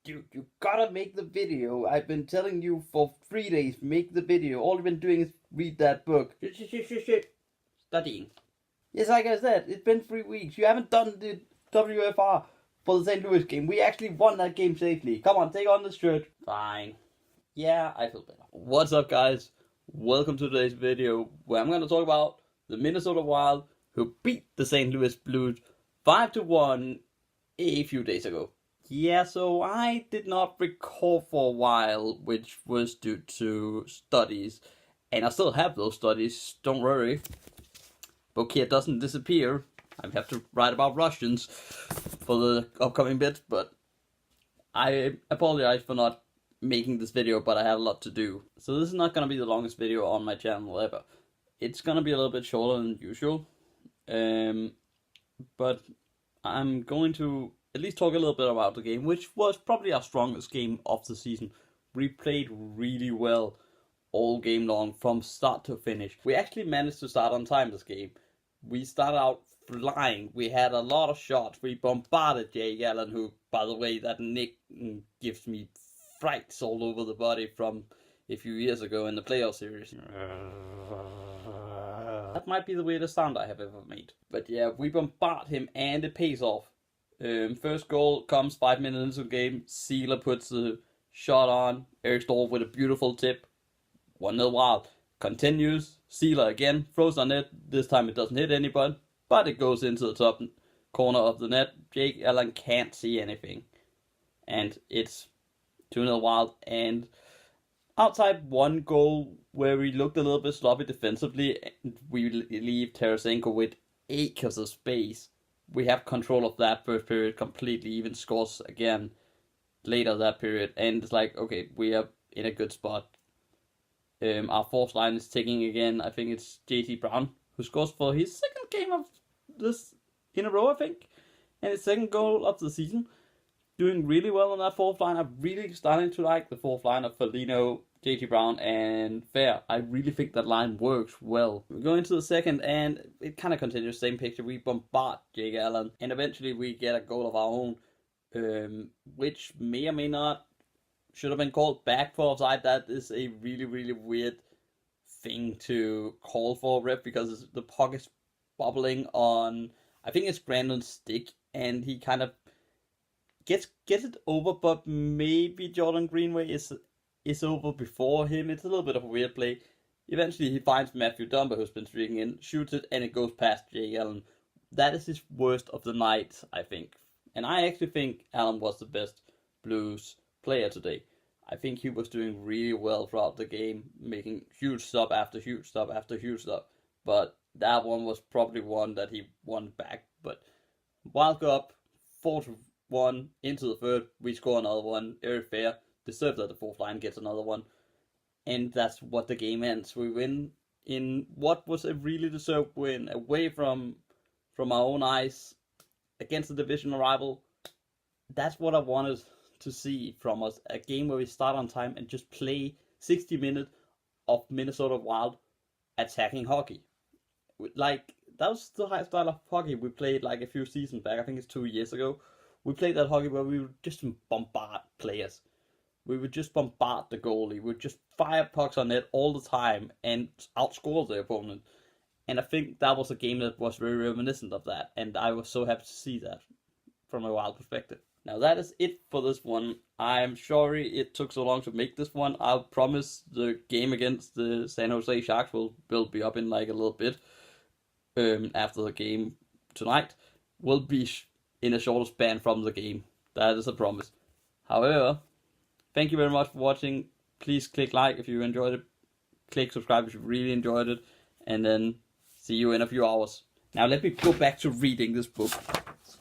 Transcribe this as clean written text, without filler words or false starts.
Dude, you gotta make the video. I've been telling you for 3 days, make the video. All you've been doing is read that book. Shit. Studying. Yes, like I said, it's been 3 weeks. You haven't done the WFR for the St. Louis game. We actually won that game safely. Come on, take on the shirt. Fine. Yeah, I feel better. What's up, guys? Welcome to today's video, where I'm going to talk about the Minnesota Wild, who beat the St. Louis Blues 5-1 a few days ago. Yeah, so I did not record for a while, which was due to studies. And I still have those studies, don't worry. Bouquet doesn't disappear. I have to write about Russians for the upcoming bit, but I apologize for not making this video, but I had a lot to do. So this is not going to be the longest video on my channel ever. It's going to be a little bit shorter than usual. But I'm going to at least talk a little bit about the game, which was probably our strongest game of the season. We played really well all game long from start to finish. We actually managed to start on time this game. We started out flying. We had a lot of shots. We bombarded Jake Allen, who, by the way, that nick gives me frights all over the body from a few years ago in the playoff series. That might be the weirdest sound I have ever made. But yeah, we bombard him and it pays off. First goal comes 5 minutes into the game. Sealer puts the shot on. Eric Stahl with a beautiful tip. 1-0 Wild. Continues. Sealer again. Throws on net. This time it doesn't hit anybody, but it goes into the top corner of the net. Jake Allen can't see anything. And it's 2-0 Wild. And outside one goal where we looked a little bit sloppy defensively, we leave Tarasenko with acres of space. We have control of that first period completely, even scores again later that period. And it's like, okay, we are in a good spot. Our fourth line is ticking again. I think it's JT Brown, who scores for his second game of this in a row, I think. And his second goal of the season. Doing really well on that fourth line. I'm really starting to like the fourth line of Foligno, JT Brown, and Fair. I really think that line works well. We go into the second, and it kind of continues the same picture. We bombard Jake Allen, and eventually we get a goal of our own, which may or may not should have been called back for offside. That is a really, really weird thing to call for, ref, because the puck is bobbling on, I think it's Brandon's stick, and he kind of gets it over, but maybe Jordan Greenway is over before him. It's a little bit of a weird play. Eventually he finds Matthew Dumba, who's been streaking in, shoots it, and it goes past Jake Allen. That is his worst of the night, I think. And I actually think Allen was the best Blues player today. I think he was doing really well throughout the game, making huge stop after huge stop after huge stop. But that one was probably one that he won back. But Wild go up 4-1 into the third. We score another one. Eric Fair deserves that the fourth line gets another one. And that's what the game ends. We win in what was a really deserved win, away from our own ice against the divisional rival. That's what I wanted to see from us. A game where we start on time and just play 60 minutes of Minnesota Wild attacking hockey. Like, that was the high style of hockey we played like a few seasons back. I think it's 2 years ago. We played that hockey where we would just bombard players. We would just bombard the goalie. We would just fire pucks on net all the time and outscore the opponent. And I think that was a game that was very reminiscent of that. And I was so happy to see that from a Wild perspective. Now that is it for this one. I'm sorry it took so long to make this one. I'll promise the game against the San Jose Sharks will be up in like a little bit. After the game tonight. Will be in a shorter span from the game. That is a promise. However, thank you very much for watching. Please click like if you enjoyed it. Click subscribe if you really enjoyed it. And then see you in a few hours. Now let me go back to reading this book.